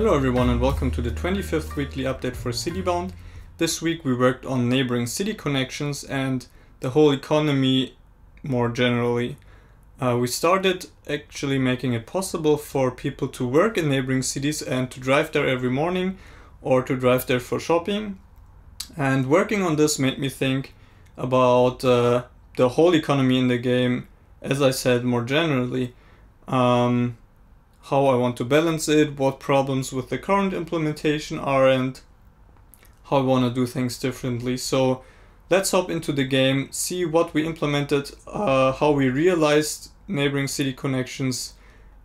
Hello everyone and welcome to the 25th weekly update for Citybound. This week we worked on neighboring city connections and the whole economy more generally. We started actually making it possible for people to work in neighboring cities and to drive there every morning or to drive there for shopping. And working on this made me think about the whole economy in the game, as I said, more generally. How I want to balance it, what problems with the current implementation are, and how I want to do things differently. So let's hop into the game, see what we implemented, how we realized neighboring city connections,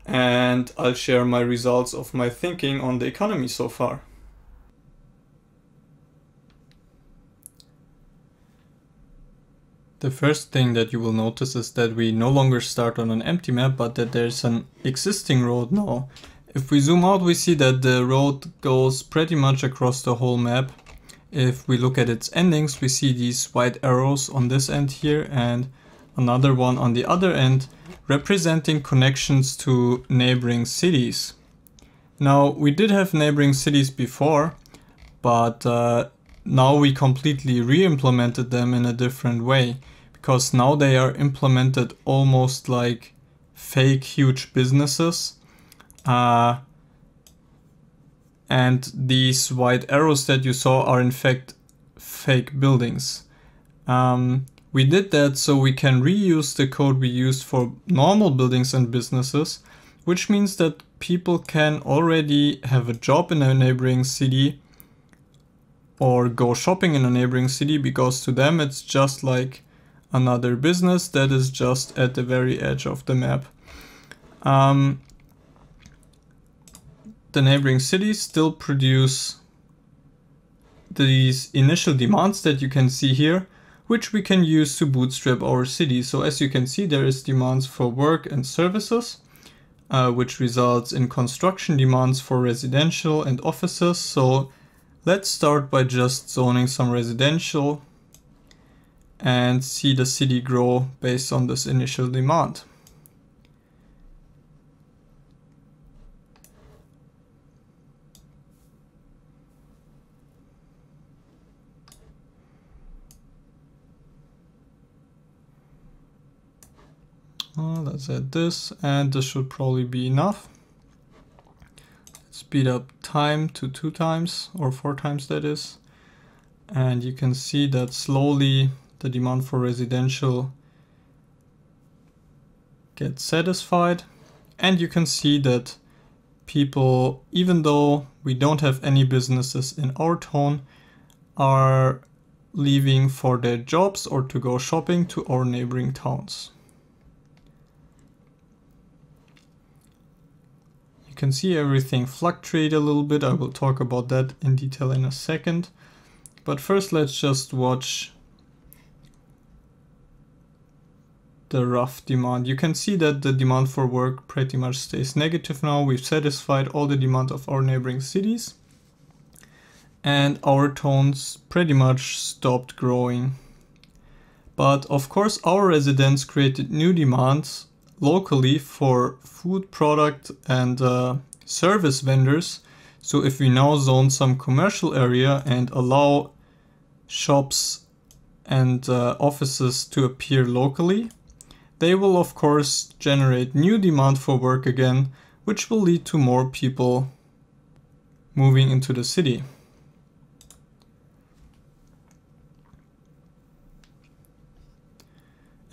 and I'll share my results of my thinking on the economy so far. The first thing that you will notice is that we no longer start on an empty map, but that there's an existing road now. If we zoom out, we see that the road goes pretty much across the whole map. If we look at its endings, we see these white arrows on this end here and another one on the other end, representing connections to neighboring cities. Now, we did have neighboring cities before, but now we completely re-implemented them in a different way, because now they are implemented almost like fake huge businesses. And these white arrows that you saw are in fact fake buildings. We did that so we can reuse the code we used for normal buildings and businesses, which means that people can already have a job in a neighboring city or go shopping in a neighboring city, because to them it's just like another business that is just at the very edge of the map. The neighboring cities still produce these initial demands that you can see here, which we can use to bootstrap our city. So as you can see, there is demands for work and services, which results in construction demands for residential and offices. So let's start by just zoning some residential and see the city grow based on this initial demand. Let's add this, and this should probably be enough. Speed up time to 2 times or 4 times, that is. And you can see that slowly the demand for residential gets satisfied. And you can see that people, even though we don't have any businesses in our town, are leaving for their jobs or to go shopping to our neighboring towns. You can see everything fluctuate a little bit. I will talk about that in detail in a second. But first, let's just watch the rough demand. You can see that the demand for work pretty much stays negative now. We've satisfied all the demand of our neighboring cities, and our towns pretty much stopped growing. But of course, our residents created new demands locally for food product and service vendors. So if we now zone some commercial area and allow shops and offices to appear locally, they will of course generate new demand for work again, which will lead to more people moving into the city.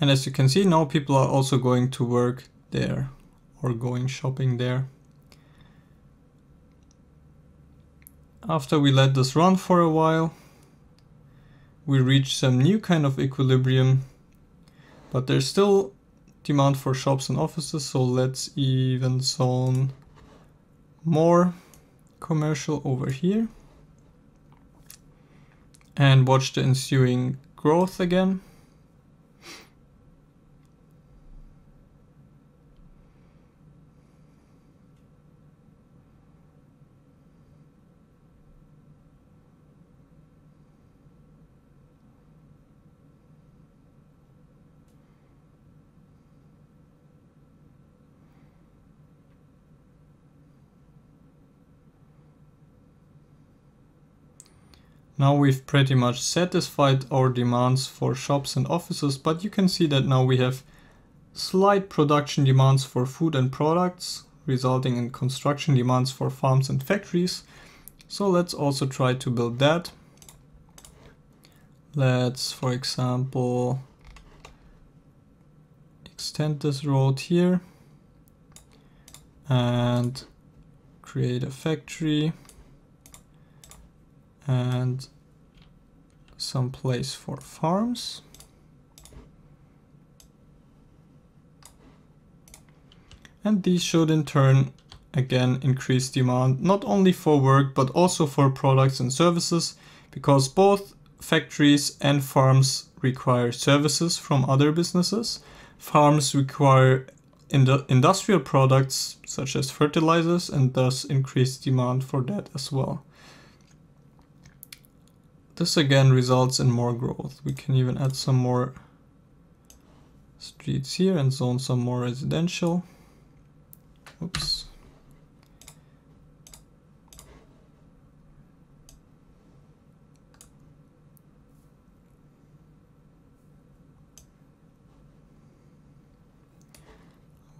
And as you can see, now people are also going to work there or going shopping there. After we let this run for a while, we reach some new kind of equilibrium, but there's still demand for shops and offices. So let's even zone more commercial over here and watch the ensuing growth again. Now we've pretty much satisfied our demands for shops and offices, but you can see that now we have slight production demands for food and products, resulting in construction demands for farms and factories. So let's also try to build that. Let's, for example, extend this road here and create a factory and some place for farms. And these should in turn again increase demand not only for work but also for products and services, because both factories and farms require services from other businesses. Farms require industrial products such as fertilizers and thus increase demand for that as well. This again results in more growth. We can even add some more streets here and zone some more residential. Oops.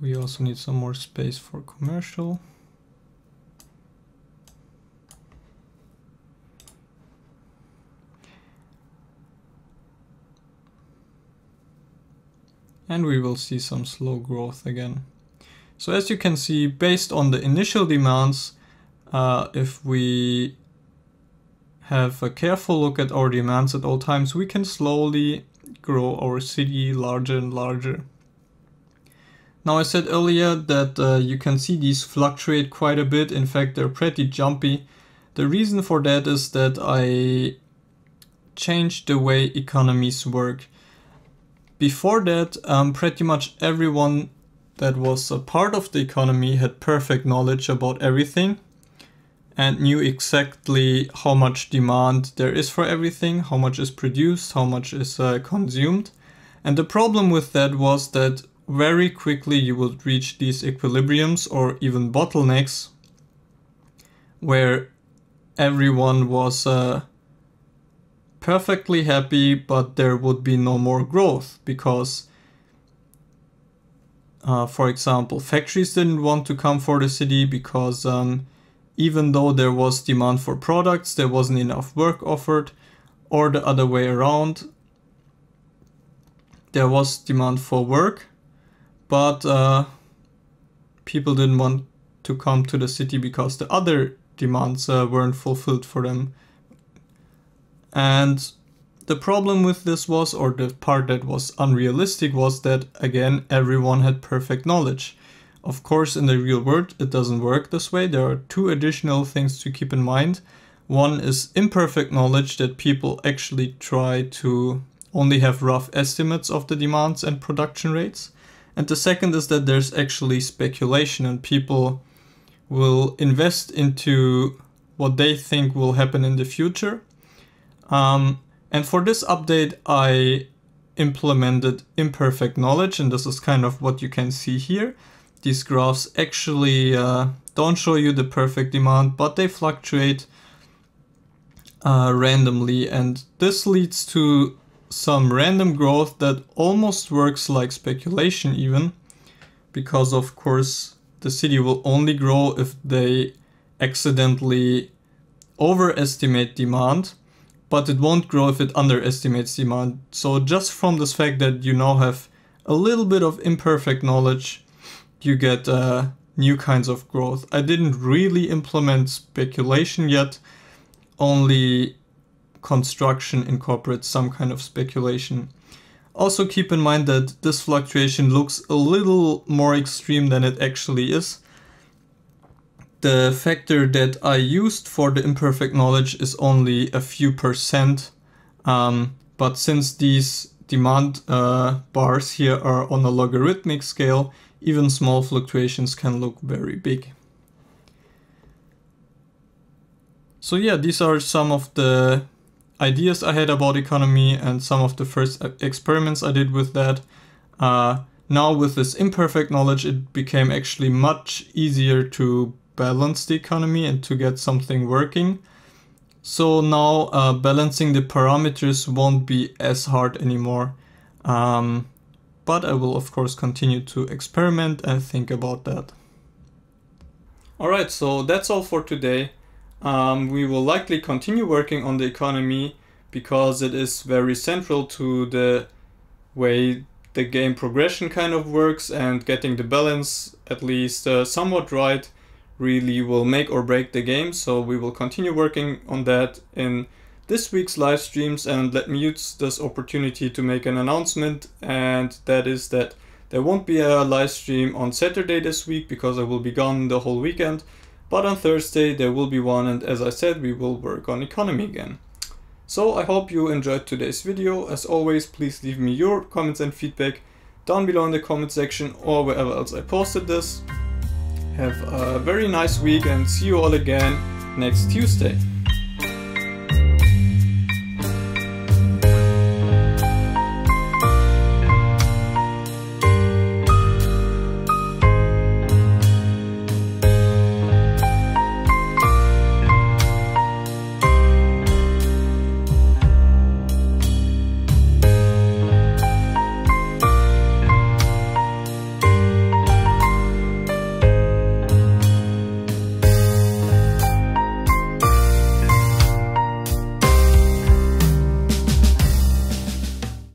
We also need some more space for commercial. And we will see some slow growth again. So as you can see, based on the initial demands, if we have a careful look at our demands at all times, we can slowly grow our city larger and larger. Now I said earlier that you can see these fluctuate quite a bit. In fact, they're pretty jumpy. The reason for that is that I changed the way economies work. Before that, pretty much everyone that was a part of the economy had perfect knowledge about everything and knew exactly how much demand there is for everything, how much is produced, how much is consumed. And the problem with that was that very quickly you would reach these equilibriums or even bottlenecks where everyone was perfectly happy, but there would be no more growth because, for example, factories didn't want to come for the city because even though there was demand for products, there wasn't enough work offered, or the other way around. There was demand for work, but people didn't want to come to the city because the other demands weren't fulfilled for them. And the problem with this was, or the part that was unrealistic, was that again everyone had perfect knowledge. Of course, in the real world it doesn't work this way. There are two additional things to keep in mind. One is imperfect knowledge, that people actually try to only have rough estimates of the demands and production rates. And the second is that there's actually speculation and people will invest into what they think will happen in the future. And for this update, I implemented imperfect knowledge, and this is kind of what you can see here. These graphs actually don't show you the perfect demand, but they fluctuate randomly, and this leads to some random growth that almost works like speculation even, because of course the city will only grow if they accidentally overestimate demand, but it won't grow if it underestimates demand. So just from this fact that you now have a little bit of imperfect knowledge, you get new kinds of growth. I didn't really implement speculation yet, only construction incorporates some kind of speculation. Also keep in mind that this fluctuation looks a little more extreme than it actually is. The factor that I used for the imperfect knowledge is only a few percent, but since these demand bars here are on a logarithmic scale, even small fluctuations can look very big. So yeah, these are some of the ideas I had about economy and some of the first experiments I did with that. Now with this imperfect knowledge, it became actually much easier to balance the economy and to get something working. So now balancing the parameters won't be as hard anymore. But I will of course continue to experiment and think about that. Alright, so that's all for today. We will likely continue working on the economy because it is very central to the way the game progression kind of works, and getting the balance at least somewhat right really will make or break the game. So we will continue working on that in this week's live streams, and let me use this opportunity to make an announcement, and that is that there won't be a live stream on Saturday this week because I will be gone the whole weekend, but on Thursday there will be one, and as I said, we will work on economy again. So I hope you enjoyed today's video. As always, please leave me your comments and feedback down below in the comment section or wherever else I posted this. Have a very nice week and see you all again next Tuesday.